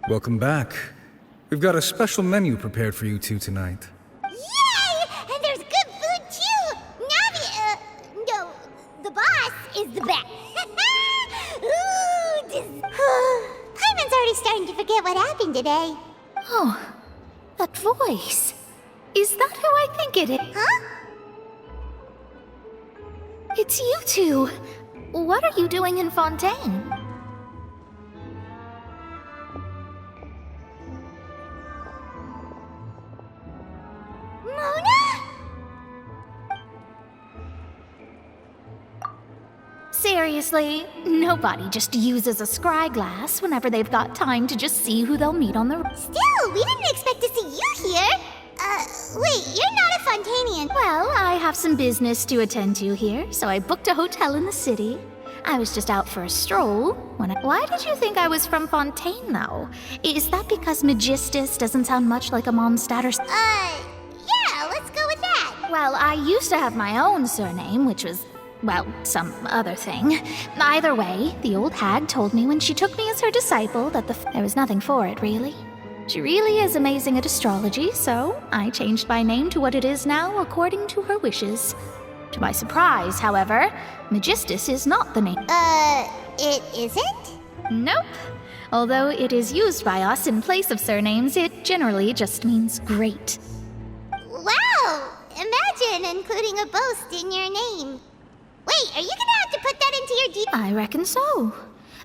Welcome back. We've got a special menu prepared for you two tonight. Yay! And there's good food too! No, the boss is the best. Hyman's already starting to forget what happened today. Oh, that voice. Is that who I think it is? Huh? It's you two. What are you doing in Fontaine? Mona? Seriously, nobody just uses a scry glass whenever they've got time to just see who they'll meet on the road. Still, we didn't expect to see you here. Wait, you're not a Fontanian. Well, I have some business to attend to here, so I booked a hotel in the city. I was just out for a stroll when Why did you think I was from Fontaine, though? Is that because Magistus doesn't sound much like a Mondstadt or... Yeah, let's go with that. Well, I used to have my own surname, which was, well, some other thing. Either way, the old hag told me when she took me as her disciple that there was nothing for it, really. She really is amazing at astrology, so I changed my name to what it is now according to her wishes. To my surprise, however, Magistus is not the name. It isn't? Nope. Although it is used by us in place of surnames, it generally just means great. Wow! Imagine including a boast in your name. Wait, are you gonna have to put that into your I reckon so.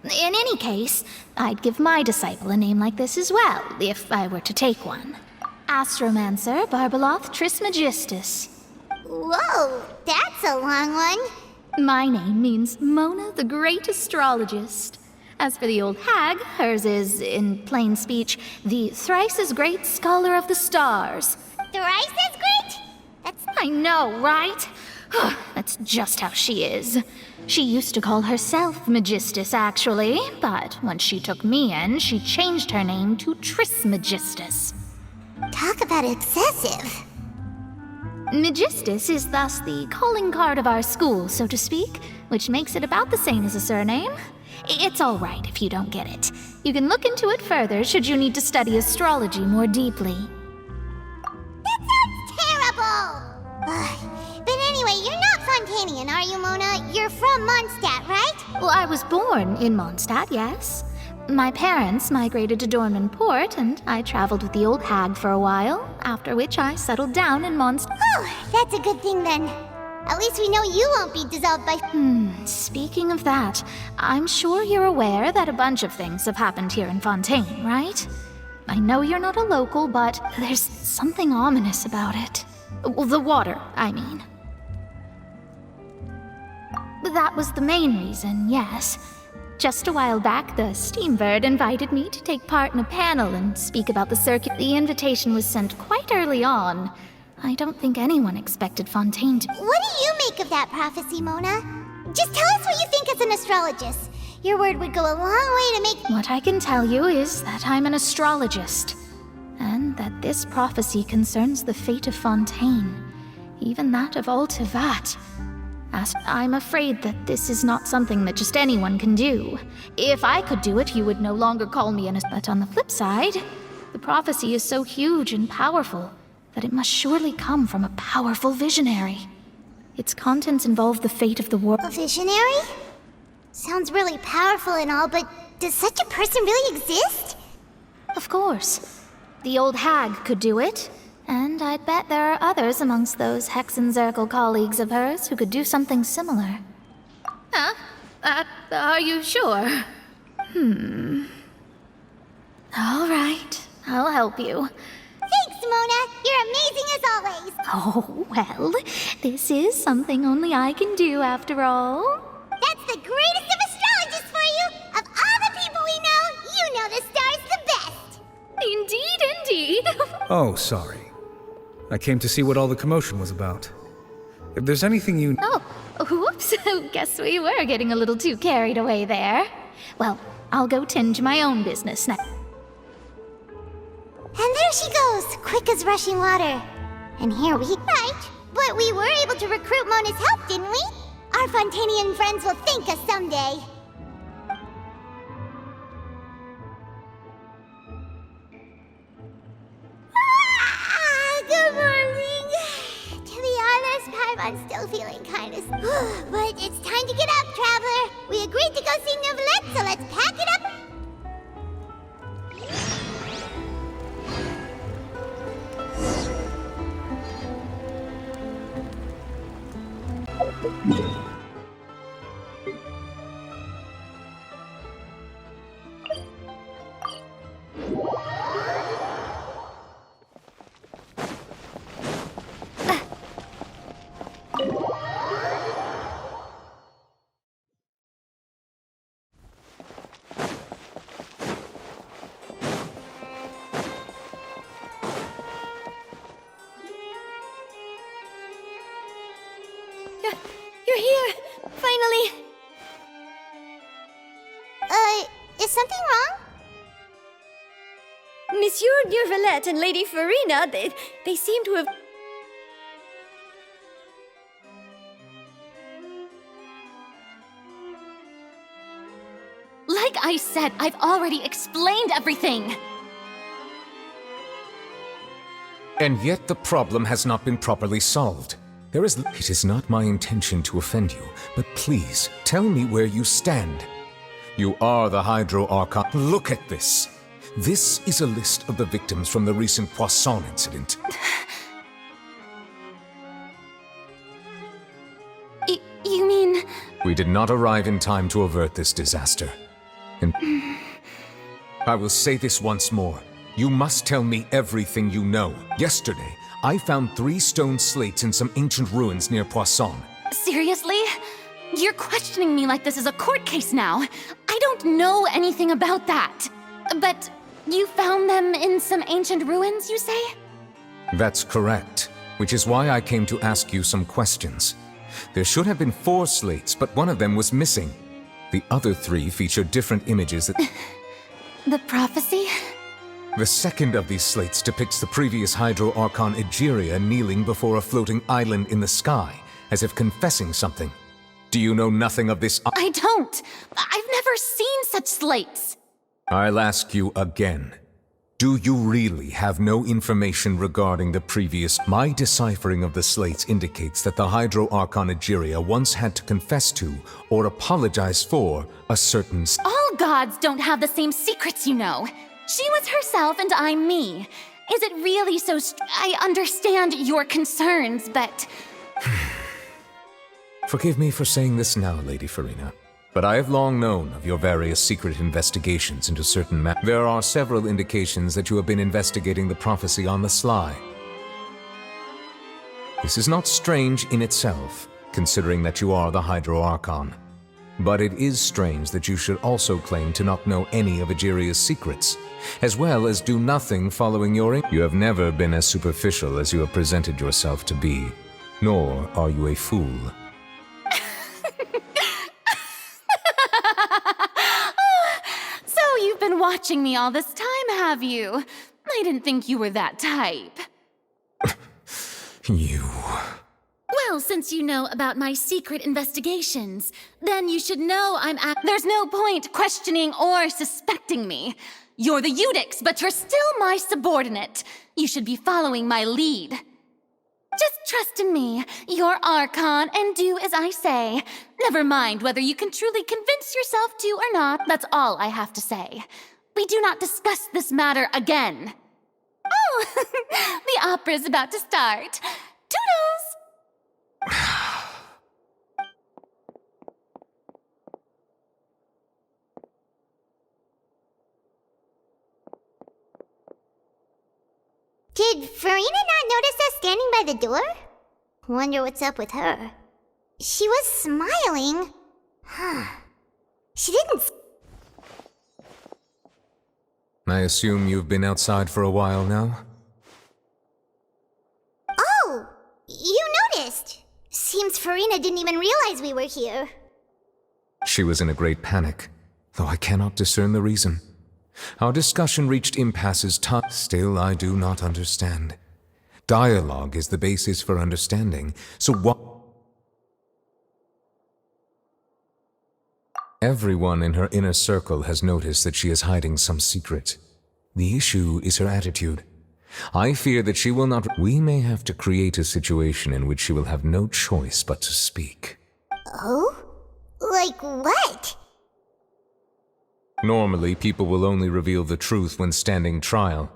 In any case, I'd give my disciple a name like this as well, if I were to take one. Astromancer Barbeloth Trismegistus. Whoa, that's a long one. My name means Mona the Great Astrologist. As for the old hag, hers is, in plain speech, the thrice as great Scholar of the Stars. Thrice as great? That's... I know, right? That's just how she is. She used to call herself Magistus, actually, but when she took me in, she changed her name to Trismegistus. Talk about excessive. Magistus is thus the calling card of our school, so to speak, which makes it about the same as a surname. It's all right if you don't get it. You can look into it further should you need to study astrology more deeply. That sounds terrible! But anyway, you're not Fontanian, are you, Mona? You're from Mondstadt, right? Well, I was born in Mondstadt, yes. My parents migrated to Dornman Port, and I traveled with the old hag for a while, after which I settled down in Mondstadt. Oh, that's a good thing then. At least we know you won't be dissolved by... Speaking of that, I'm sure you're aware that a bunch of things have happened here in Fontaine, right? I know you're not a local, but there's something ominous about it. Well, the water, I mean. That was the main reason, yes. Just a while back, the Steambird invited me to take part in a panel and speak about the circuit. The invitation was sent quite early on. I don't think anyone expected Fontaine to... What do you make of that prophecy, Mona? Just tell us what you think as an astrologist. Your word would go a long way to make... What I can tell you is that I'm an astrologist, and that this prophecy concerns the fate of Fontaine, even that of Altivat. I'm afraid that this is not something that just anyone can do. If I could do it, you would no longer call me an... But on the flip side, the prophecy is so huge and powerful that it must surely come from a powerful visionary. Its contents involve the fate of the world. A visionary? Sounds really powerful and all, but does such a person really exist? Of course. The old hag could do it. And I'd bet there are others amongst those Hexenzirkel colleagues of hers who could do something similar. Huh? Are you sure? All right, I'll help you. Thanks, Mona. You're amazing as always. Oh, well, this is something only I can do after all. That's the greatest of astrologists for you. Of all the people we know, you know the star's the best. Indeed. Oh, sorry. I came to see what all the commotion was about. If there's anything you... Oh, whoops. Guess we were getting a little too carried away there. Well, I'll go tend to my own business now. And there she goes, quick as rushing water. And here we... Right, but we were able to recruit Mona's help, didn't we? Our Fontanian friends will thank us someday. I'm still feeling kind of... But it's time to get up, Traveler. We agreed to go see Neuvillette, so let's pack it up. You're here! Finally! Is something wrong? Monsieur Neuvillette and Lady Farina, they seem to have... Like I said, I've already explained everything. And yet the problem has not been properly solved. It is not my intention to offend you, but please, tell me where you stand. You are the Hydro Archon. Look at this. This is a list of the victims from the recent Poisson incident. You mean... We did not arrive in time to avert this disaster. And I will say this once more. You must tell me everything you know. Yesterday, I found 3 stone slates in some ancient ruins near Poisson. Seriously? You're questioning me like this is a court case now. I don't know anything about that. But you found them in some ancient ruins, you say? That's correct, which is why I came to ask you some questions. There should have been 4 slates, but one of them was missing. The other 3 feature different images that... The prophecy? The second of these slates depicts the previous Hydro Archon Egeria kneeling before a floating island in the sky, as if confessing something. Do you know nothing of this? I don't. I've never seen such slates. I'll ask you again. Do you really have no information regarding the previous? My deciphering of the slates indicates that the Hydro Archon Egeria once had to confess to, or apologize for, a certain... All gods don't have the same secrets, you know. She was herself and I'm me. Is it really so I understand your concerns, but... Forgive me for saying this now, Lady Farina, but I have long known of your various secret investigations into certain There are several indications that you have been investigating the prophecy on the sly. This is not strange in itself, considering that you are the Hydro Archon. But it is strange that you should also claim to not know any of Egeria's secrets, as well as do nothing following your... You have never been as superficial as you have presented yourself to be, nor are you a fool. So you've been watching me all this time, have you? I didn't think you were that type. You... Well, since you know about my secret investigations, then you should know There's no point questioning or suspecting me. You're the Eudix, but you're still my subordinate. You should be following my lead. Just trust in me, you're Archon, and do as I say. Never mind whether you can truly convince yourself to or not, that's all I have to say. We do not discuss this matter again. Oh, the opera's about to start. Toodles! Did Farina not notice us standing by the door? Wonder what's up with her. She was smiling. She didn't... I assume you've been outside for a while now? Oh! You noticed! Seems Farina didn't even realize we were here. She was in a great panic, though I cannot discern the reason. Our discussion reached impasses. Still, I do not understand. Dialogue is the basis for understanding, so what? Everyone in her inner circle has noticed that she is hiding some secret. The issue is her attitude. I fear that she will not. We may have to create a situation in which she will have no choice but to speak. Oh? Like what? Normally, people will only reveal the truth when standing trial.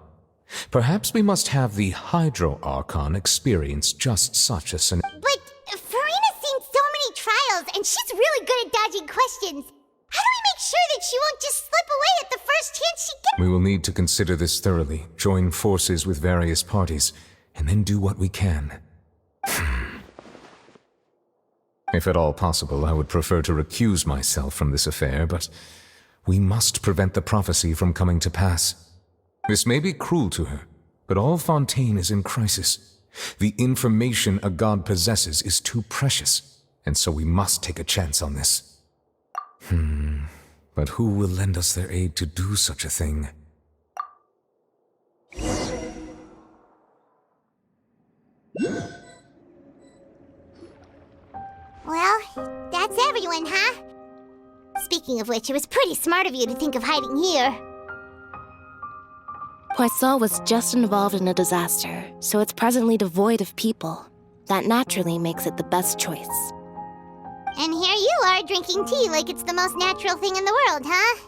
Perhaps we must have the Hydro Archon experience just such a scenario. But Farina's seen so many trials, and she's really good at dodging questions. How do we make sure that she won't just slip away at the first chance she gets? We will need to consider this thoroughly, join forces with various parties, and then do what we can. If at all possible, I would prefer to recuse myself from this affair, but we must prevent the prophecy from coming to pass. This may be cruel to her, but all Fontaine is in crisis. The information a god possesses is too precious, and so we must take a chance on this. But who will lend us their aid to do such a thing? Well, that's everyone, huh? Speaking of which, it was pretty smart of you to think of hiding here. Poisson was just involved in a disaster, so it's presently devoid of people. That naturally makes it the best choice. And here you are drinking tea like it's the most natural thing in the world, huh?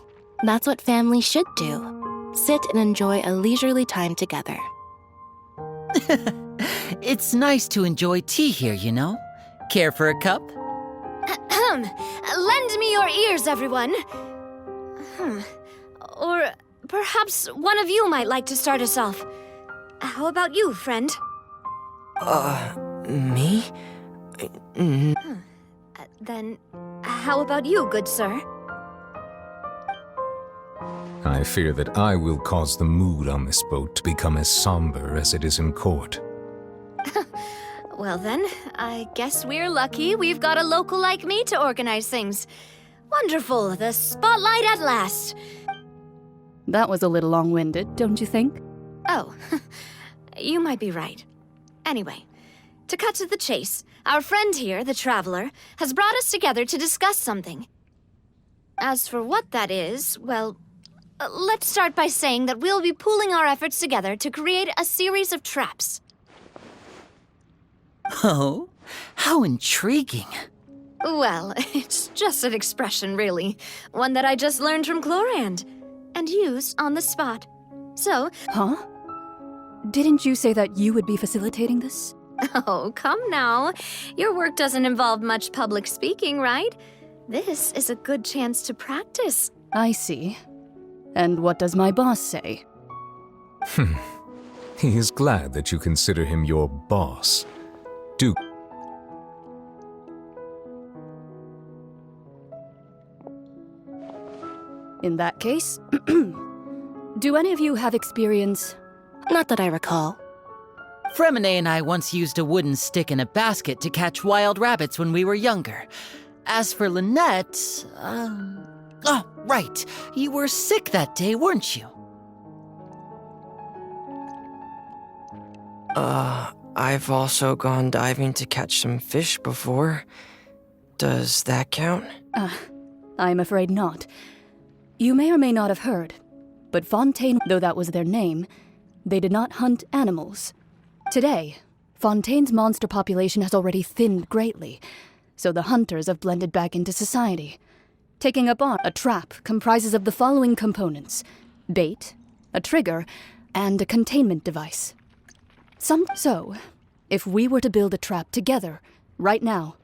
That's what families should do. Sit and enjoy a leisurely time together. It's nice to enjoy tea here, you know? Care for a cup? Lend me your ears, everyone. Or perhaps one of you might like to start us off. How about you, friend? Me? Then, how about you, good sir? I fear that I will cause the mood on this boat to become as somber as it is in court. Well then, I guess we're lucky we've got a local like me to organize things. Wonderful, the spotlight at last. That was a little long-winded, don't you think? Oh, you might be right. Anyway, to cut to the chase, our friend here, the Traveler, has brought us together to discuss something. As for what that is, well, let's start by saying that we'll be pooling our efforts together to create a series of traps. Oh, how intriguing. Well, it's just an expression, really. One that I just learned from Chlorand, and used on the spot. So... Huh? Didn't you say that you would be facilitating this? Oh, come now. Your work doesn't involve much public speaking, right? This is a good chance to practice. I see. And what does my boss say? He is glad that you consider him your boss. Do. In that case, do any of you have experience? Not that I recall. Fremine and I once used a wooden stick in a basket to catch wild rabbits when we were younger. As for Lynette, oh, right. You were sick that day, weren't you? I've also gone diving to catch some fish before. Does that count? I'm afraid not. You may or may not have heard, but Fontaine, though that was their name, they did not hunt animals. Today, Fontaine's monster population has already thinned greatly, so the hunters have blended back into society. Taking up on a trap comprises of the following components: bait, a trigger, and a containment device. So, if we were to build a trap together, right now,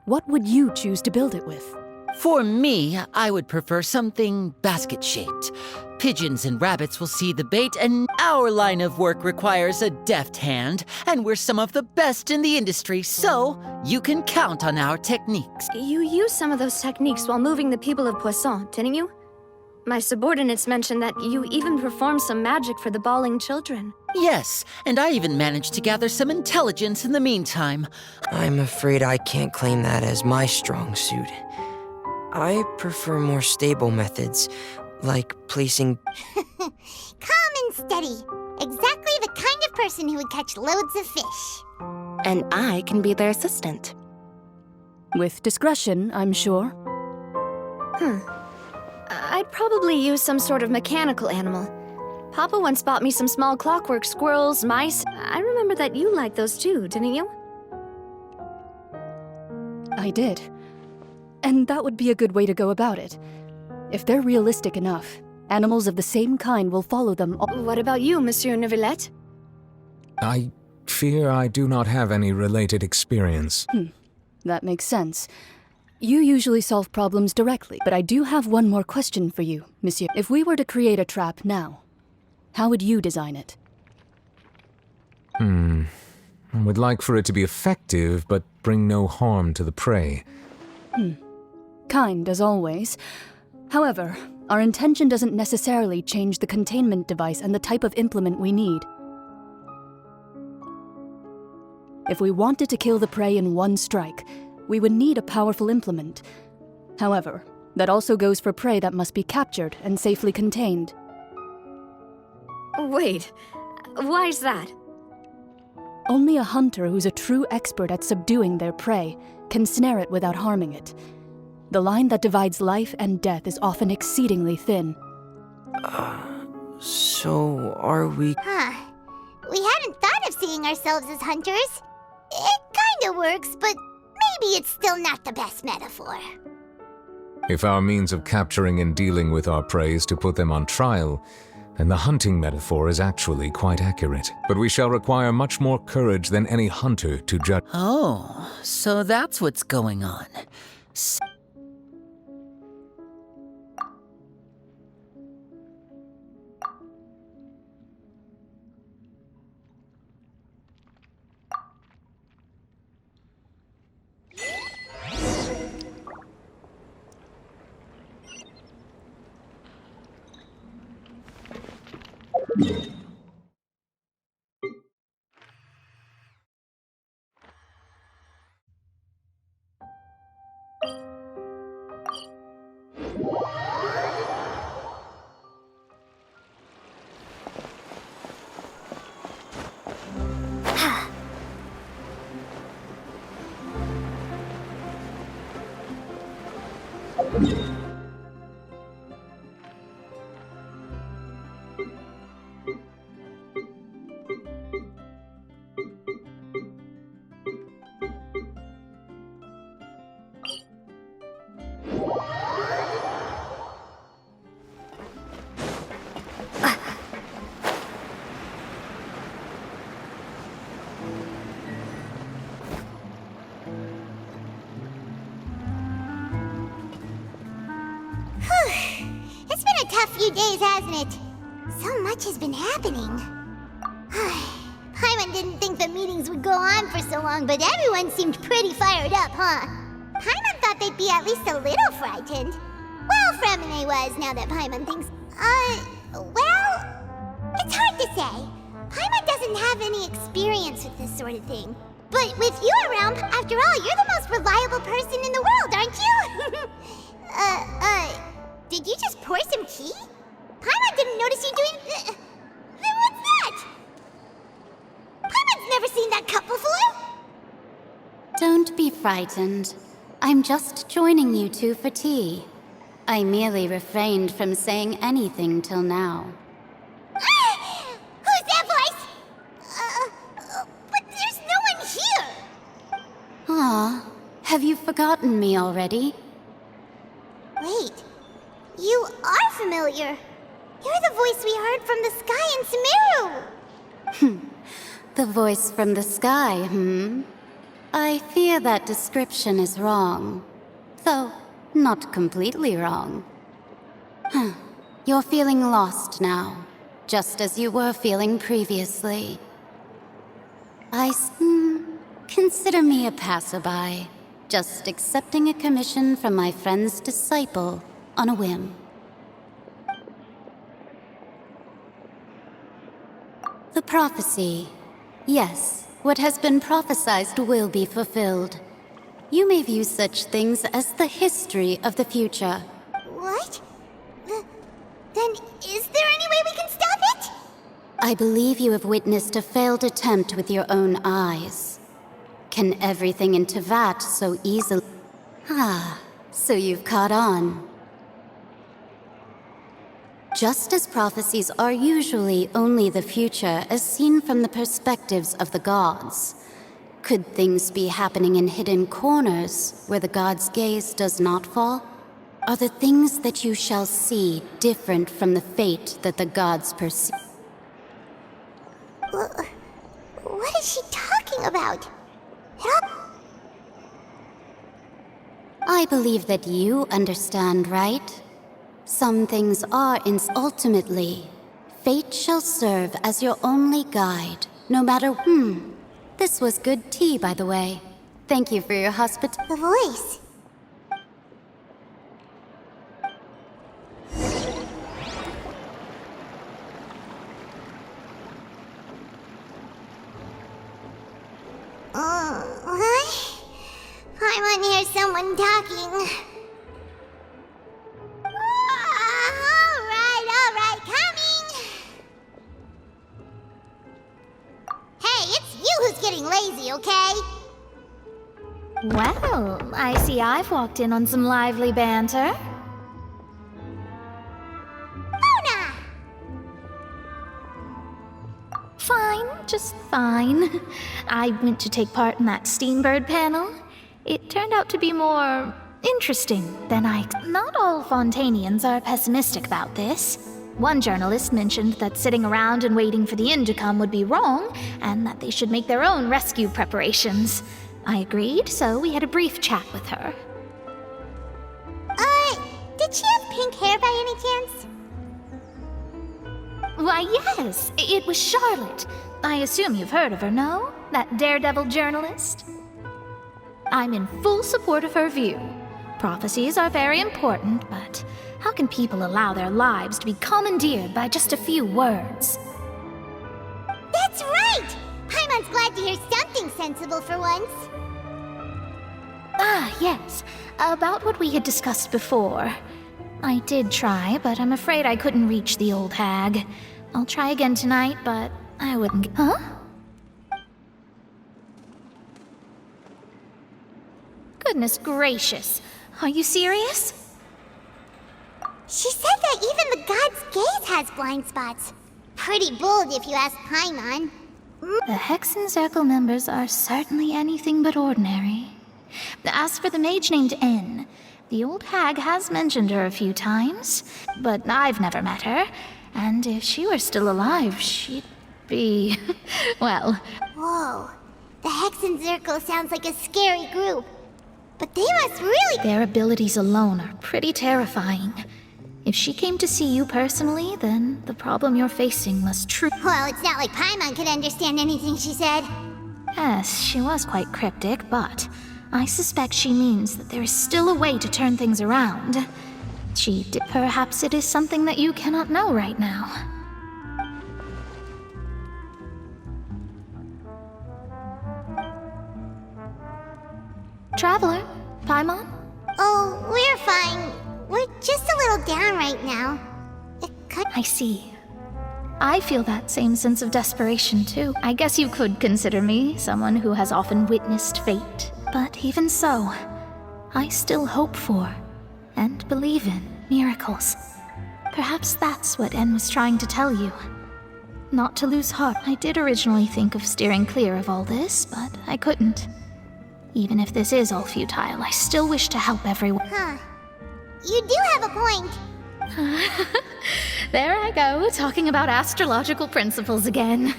what would you choose to build it with? For me, I would prefer something basket-shaped. Pigeons and rabbits will see the bait, and our line of work requires a deft hand, and we're some of the best in the industry, so you can count on our techniques. You used some of those techniques while moving the people of Poisson, didn't you? My subordinates mentioned that you even performed some magic for the bawling children. Yes, and I even managed to gather some intelligence in the meantime. I'm afraid I can't claim that as my strong suit. I prefer more stable methods, like placing... Calm and steady. Exactly the kind of person who would catch loads of fish. And I can be their assistant. With discretion, I'm sure. I'd probably use some sort of mechanical animal. Papa once bought me some small clockwork squirrels, mice. I remember that you liked those too, didn't you? I did. And that would be a good way to go about it. If they're realistic enough, animals of the same kind will follow them all. What about you, Monsieur Neuvillette? I fear I do not have any related experience. That makes sense. You usually solve problems directly, but I do have one more question for you, Monsieur. If we were to create a trap now, how would you design it? I would like for it to be effective, but bring no harm to the prey. Kind, as always. However, our intention doesn't necessarily change the containment device and the type of implement we need. If we wanted to kill the prey in one strike, we would need a powerful implement. However, that also goes for prey that must be captured and safely contained. Wait, why is that? Only a hunter who's a true expert at subduing their prey can snare it without harming it. The line that divides life and death is often exceedingly thin. So are we... Huh. We hadn't thought of seeing ourselves as hunters. It kinda works, but maybe it's still not the best metaphor. If our means of capturing and dealing with our prey is to put them on trial, then the hunting metaphor is actually quite accurate. But we shall require much more courage than any hunter to judge. Oh, so that's what's going on. It's been a tough few days, hasn't it? So much has been happening. Paimon didn't think the meetings would go on for so long, but everyone seemed pretty fired up, huh? Paimon thought they'd be at least a little frightened. Well, Fremine was, now that Paimon thinks... well... It's hard to say. Paimon doesn't have any experience with this sort of thing. But with you around, after all, you're the most reliable person in the world, aren't you? Did you just pour some tea? Paimon didn't notice you doing... what's that? Paimon's never seen that cup before! Don't be frightened. I'm just joining you two for tea. I merely refrained from saying anything till now. Who's that voice? But there's no one here! Ah, have you forgotten me already? Wait, you are familiar. You're the voice we heard from the sky in Sumeru. The voice from the sky, I fear that description is wrong. Though, not completely wrong. You're feeling lost now, just as you were feeling previously. Consider me a passerby, just accepting a commission from my friend's disciple on a whim. The prophecy. Yes, what has been prophesied will be fulfilled. You may view such things as the history of the future. What? Then is there any way we can stop it? I believe you have witnessed a failed attempt with your own eyes. Can everything in Tevat so easily... So you've caught on. Just as prophecies are usually only the future as seen from the perspectives of the gods, could things be happening in hidden corners where the gods' gaze does not fall? Are the things that you shall see different from the fate that the gods perceive? What is she talking about? I believe that you understand, right? Some things are ultimately. Fate shall serve as your only guide, no matter. This was good tea, by the way. Thank you for your hospitality. The voice. What? I want to hear someone talking. All right, coming. Hey, it's you who's getting lazy, okay? Well, I see I've walked in on some lively banter. Mona! Fine, just fine. I went to take part in that Steambird panel. It turned out to be more interesting than Not all Fontainians are pessimistic about this. One journalist mentioned that sitting around and waiting for the end to come would be wrong, and that they should make their own rescue preparations. I agreed, so we had a brief chat with her. Did she have pink hair by any chance? Why, yes, it was Charlotte. I assume you've heard of her, no? That daredevil journalist? I'm in full support of her view. Prophecies are very important, but how can people allow their lives to be commandeered by just a few words? That's right! Paimon's glad to hear something sensible for once. Ah, yes. About what we had discussed before. I did try, but I'm afraid I couldn't reach the old hag. I'll try again tonight, but I wouldn't... Huh? Goodness gracious. Are you serious? She said that even the god's gaze has blind spots. Pretty bold if you ask Paimon. The Hexen Circle members are certainly anything but ordinary. As for the mage named N, the old hag has mentioned her a few times, but I've never met her, and if she were still alive, she'd be... well... Whoa, the Hexen Circle sounds like a scary group. But they must really... Their abilities alone are pretty terrifying. If she came to see you personally, then the problem you're facing must Well, it's not like Paimon could understand anything she said. Yes, she was quite cryptic, but I suspect she means that there is still a way to turn things around. Perhaps it is something that you cannot know right now. Traveler, Paimon? Oh, we're fine. We're just a little down right now. I see. I feel that same sense of desperation, too. I guess you could consider me someone who has often witnessed fate. But even so, I still hope for, and believe in, miracles. Perhaps that's what N was trying to tell you. Not to lose heart. I did originally think of steering clear of all this, but I couldn't. Even if this is all futile, I still wish to help everyone. Huh. You do have a point. There I go, talking about astrological principles again.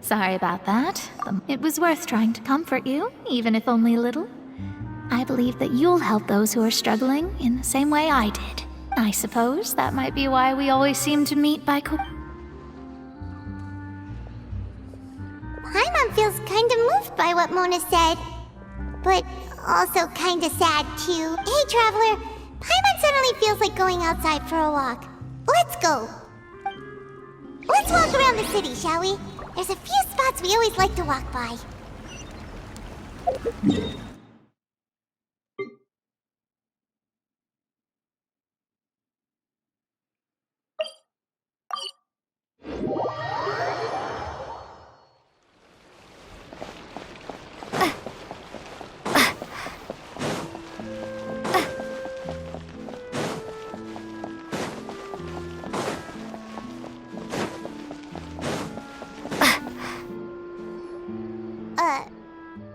Sorry about that. It was worth trying to comfort you, even if only a little. I believe that you'll help those who are struggling in the same way I did. I suppose that might be why we always seem to meet by Paimon feels kind of moved by what Mona said. But also kind of sad, too. Hey, Traveler, Paimon suddenly feels like going outside for a walk. Let's go. Let's walk around the city, shall we? There's a few spots we always like to walk by.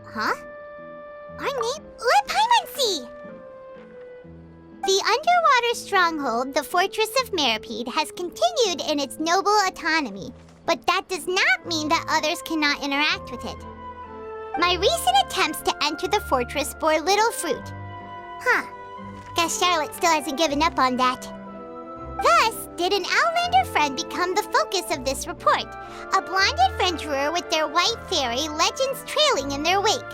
Huh? Our name? Let Paimon see! The underwater stronghold, the Fortress of Meripede, has continued in its noble autonomy, but that does not mean that others cannot interact with it. My recent attempts to enter the fortress bore little fruit. Huh. Guess Charlotte still hasn't given up on that. Thus, did an Outlander friend become the focus of this report, a blonde adventurer with their white fairy legends trailing in their wake.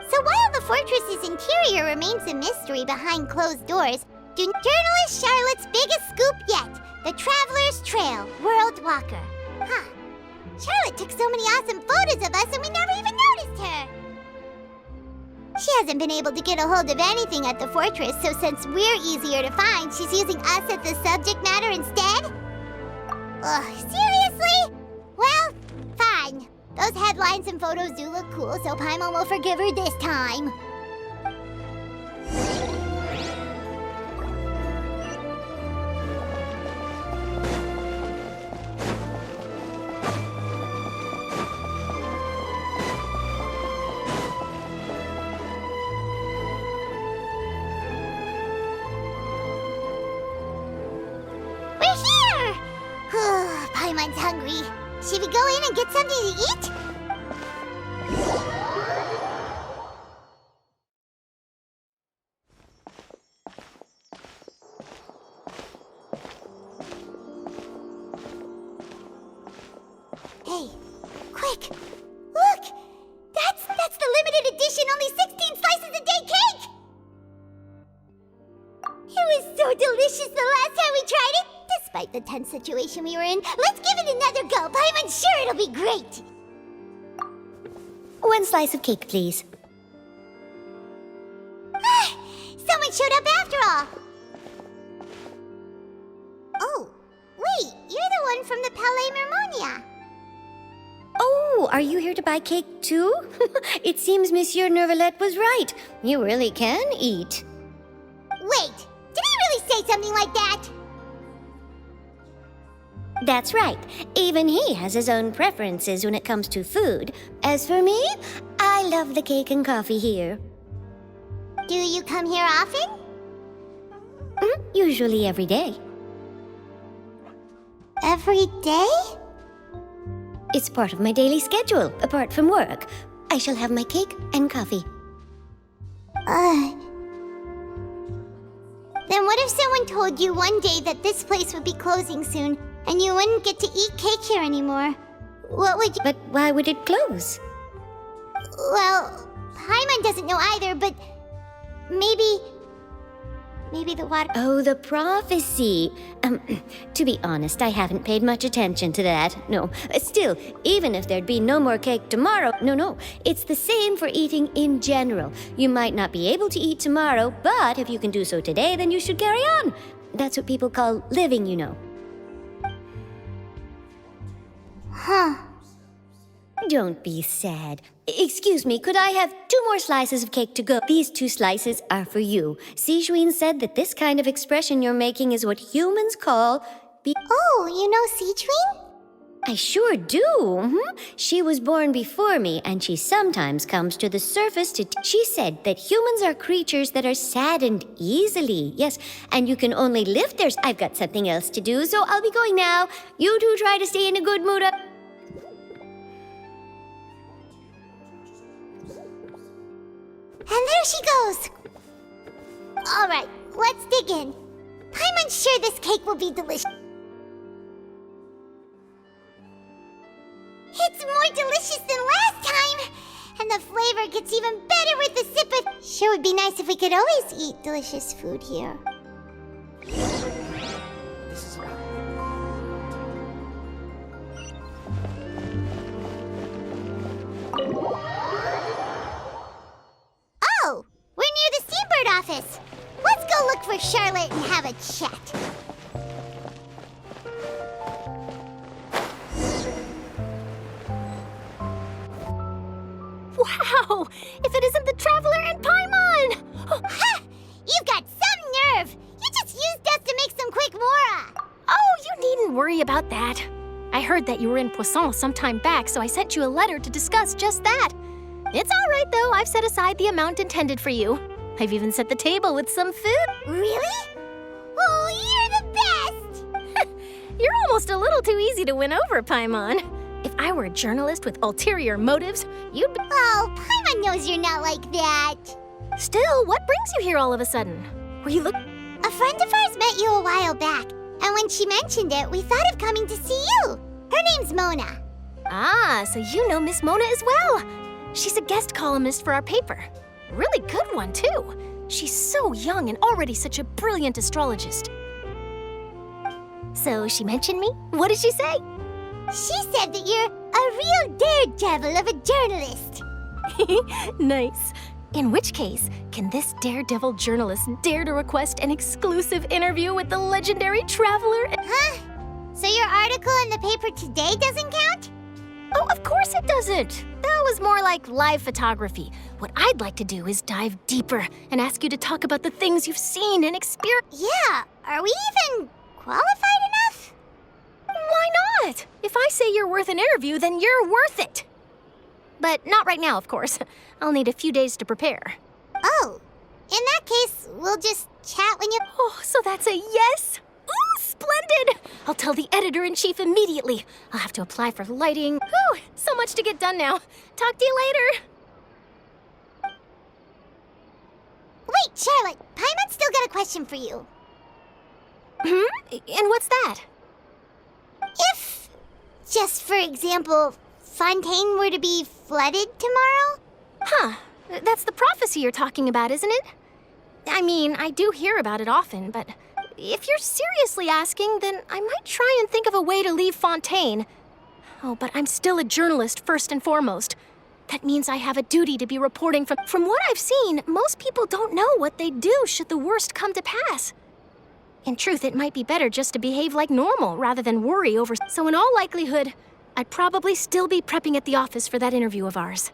So while the fortress's interior remains a mystery behind closed doors, do journalist Charlotte's biggest scoop yet, the Traveler's Trail, World Walker. Huh. Charlotte took so many awesome photos of us and we never even noticed her. She hasn't been able to get a hold of anything at the fortress, so since we're easier to find, she's using us as the subject matter instead? Ugh, seriously? Well, fine. Those headlines and photos do look cool, so Paimon will forgive her this time. Paimon's hungry. Should we go in and get something to eat? Hey, quick! Look! That's the limited edition, only 16 slices a day cake! It was so delicious the last time we tried it! Despite the tense situation we were in, let's give it another go. Paimon's sure it'll be great. 1 slice of cake, please. Someone showed up after all. Oh, wait, you're the one from the Palais Mermonia. Oh, are you here to buy cake too? It seems Monsieur Nervalette was right. You really can eat. Wait, did he really say something like that? That's right. Even he has his own preferences when it comes to food. As for me, I love the cake and coffee here. Do you come here often? Usually every day. Every day? It's part of my daily schedule, apart from work. I shall have my cake and coffee. Then what if someone told you one day that this place would be closing soon, and you wouldn't get to eat cake here anymore? What would you... But why would it close? Well, Paimon doesn't know either, but... Maybe the water... Oh, the prophecy. To be honest, I haven't paid much attention to that. No. Still, even if there'd be no more cake tomorrow... No. It's the same for eating in general. You might not be able to eat tomorrow, but if you can do so today, then you should carry on. That's what people call living, you know. Huh. Don't be sad. Excuse me, could I have 2 more slices of cake to go? These 2 slices are for you. Sijuin said that this kind of expression you're making is what humans call... Oh, you know Sijuin? I sure do. She was born before me, and she sometimes comes to the surface to... She said that humans are creatures that are saddened easily. Yes, and you can only lift their... I've got something else to do, so I'll be going now. You two try to stay in a good mood. And there she goes! Alright, let's dig in. Paimon's sure this cake will be delicious. It's more delicious than last time! And the flavor gets even better with a sip of... Sure would be nice if we could always eat delicious food here. Oh! We're near the Steambird office! Let's go look for Charlotte and have a chat. Wow! If it isn't the Traveler and Paimon! Ha! You've got some nerve! You just used us to make some quick mora! Oh, you needn't worry about that. I heard that you were in Poisson some time back, so I sent you a letter to discuss just that. It's all right, though. I've set aside the amount intended for you. I've even set the table with some food. Really? Oh, you're the best! You're almost a little too easy to win over, Paimon. If I were a journalist with ulterior motives, you'd be— Oh, Paimon knows you're not like that. Still, what brings you here all of a sudden? Were you A friend of ours met you a while back, and when she mentioned it, we thought of coming to see you. Her name's Mona. Ah, so you know Miss Mona as well. She's a guest columnist for our paper. Really good one, too. She's so young and already such a brilliant astrologist. So she mentioned me? What did she say? She said that you're a real daredevil of a journalist. Nice. In which case, can this daredevil journalist dare to request an exclusive interview with the legendary traveler? Huh? So your article in the paper today doesn't count? Oh, of course it doesn't. That was more like live photography. What I'd like to do is dive deeper and ask you to talk about the things you've seen and experienced. Yeah, are we even qualified enough? Why not? If I say you're worth an interview, then you're worth it. But not right now, of course. I'll need a few days to prepare. Oh, in that case, we'll just chat when you— Oh, so that's a yes? Ooh, splendid! I'll tell the editor-in-chief immediately. I'll have to apply for lighting. Whew, so much to get done now. Talk to you later. Wait, Charlotte, Paimon's still got a question for you. And what's that? If, just for example, Fontaine were to be flooded tomorrow? Huh, that's the prophecy you're talking about, isn't it? I mean, I do hear about it often, but if you're seriously asking, then I might try and think of a way to leave Fontaine. Oh, but I'm still a journalist first and foremost. That means I have a duty to be reporting from what I've seen, most people don't know what they'd do should the worst come to pass. In truth, it might be better just to behave like normal rather than worry over. So in all likelihood, I'd probably still be prepping at the office for that interview of ours.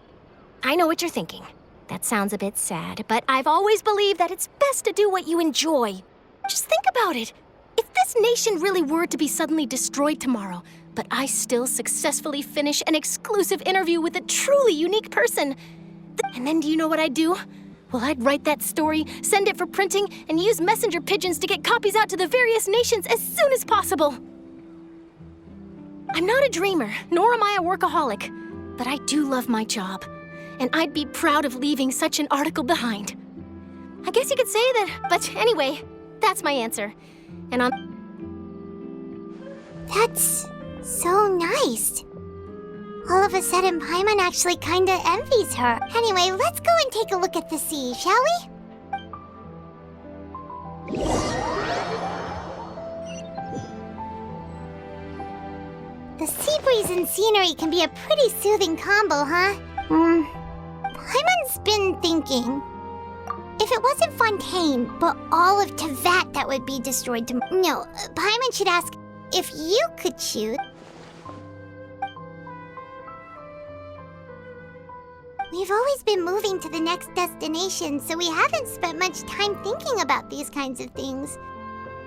I know what you're thinking. That sounds a bit sad, but I've always believed that it's best to do what you enjoy. Just think about it. If this nation really were to be suddenly destroyed tomorrow, but I still successfully finish an exclusive interview with a truly unique person, and then do you know what I'd do? Well, I'd write that story, send it for printing, and use messenger pigeons to get copies out to the various nations as soon as possible. I'm not a dreamer, nor am I a workaholic, but I do love my job, and I'd be proud of leaving such an article behind. I guess you could say that, but anyway, that's my answer. And That's so nice. All of a sudden, Paimon actually kinda envies her. Anyway, let's go and take a look at the sea, shall we? The sea breeze and scenery can be a pretty soothing combo, huh? Paimon's been thinking. If it wasn't Fontaine, but all of Tevat that would be destroyed tomorrow. No, Paimon should ask if you could choose. We've always been moving to the next destination, so we haven't spent much time thinking about these kinds of things.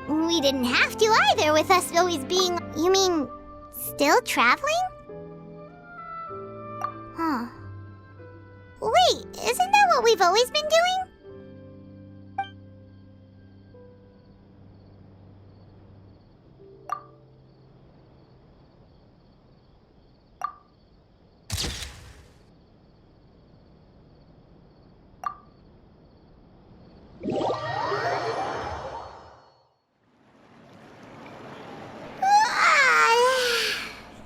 We didn't have to either, with us always being— You mean, still traveling? Huh. Wait, isn't that what we've always been doing?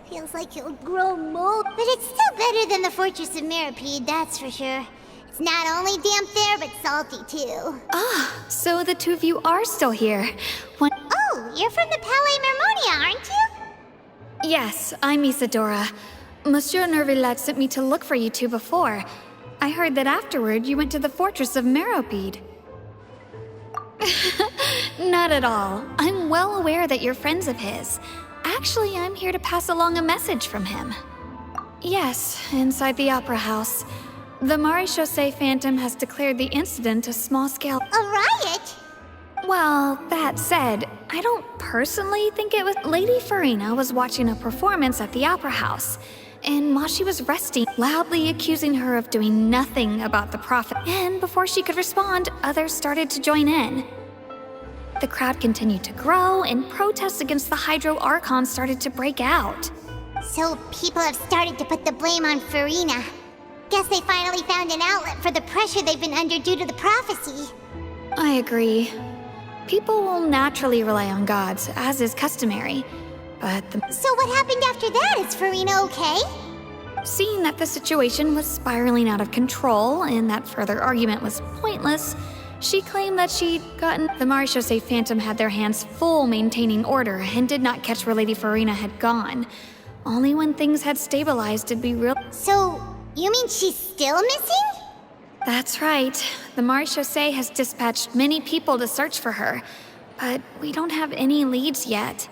Feels like it'll grow mold, but it's still better than the Fortress of Meropide, that's for sure. It's not only damp there, but salty too. Ah, so the two of you are still here. Oh, you're from the Palais Mermonia, aren't you? Yes, I'm Isadora. Monsieur Nervillet sent me to look for you two before. I heard that afterward you went to the Fortress of Meropide. Not at all. I'm well aware that you're friends of his. Actually, I'm here to pass along a message from him. Yes, inside the Opera House. The Maréchaussée Phantom has declared the incident a small-scale— A riot? Well, that said, I don't personally think it was— Lady Farina was watching a performance at the Opera House, and while she was resting, loudly accusing her of doing nothing about the prophet. And before she could respond, others started to join in. The crowd continued to grow, and protests against the Hydro Archon started to break out. So people have started to put the blame on Farina. Guess they finally found an outlet for the pressure they've been under due to the prophecy. I agree. People will naturally rely on gods, as is customary. But So what happened after that? Is Farina okay? seeing that the situation was spiraling out of control and that further argument was pointless, she claimed that she'd gotten the Marechaussee Phantom had their hands full maintaining order and did not catch where Lady Farina had gone. Only when things had stabilized did we So, you mean she's still missing? That's right. The Marechaussee has dispatched many people to search for her, but we don't have any leads yet.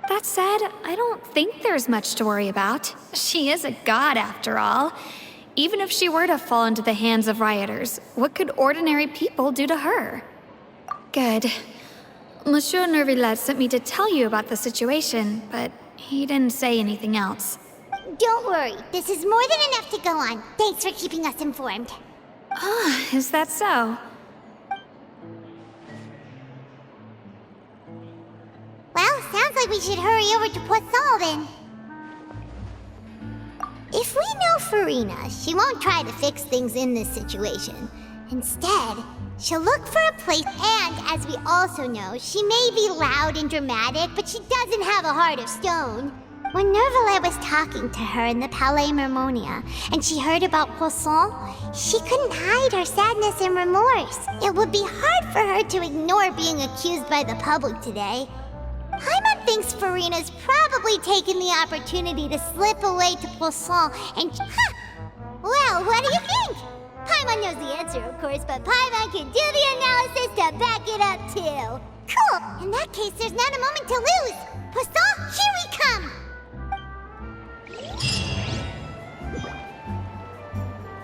That said, I don't think there's much to worry about. She is a god after all. Even if she were to fall into the hands of rioters, what could ordinary people do to her? Good. Monsieur Nervillet sent me to tell you about the situation, but he didn't say anything else. Don't worry, this is more than enough to go on. Thanks for keeping us informed. Ah, is that so? Well, sounds like we should hurry over to Poisson then. If we know Farina, she won't try to fix things in this situation. Instead, she'll look for a place, and as we also know, she may be loud and dramatic, but she doesn't have a heart of stone. When Nervillet was talking to her in the Palais Mermonia, and she heard about Poisson, she couldn't hide her sadness and remorse. It would be hard for her to ignore being accused by the public today. Paimon thinks Farina's probably taken the opportunity to slip away to Poisson and... Well, what do you think? Paimon knows the answer, of course, but Paimon can do the analysis to back it up, too. Cool! In that case, there's not a moment to lose. Poisson, here we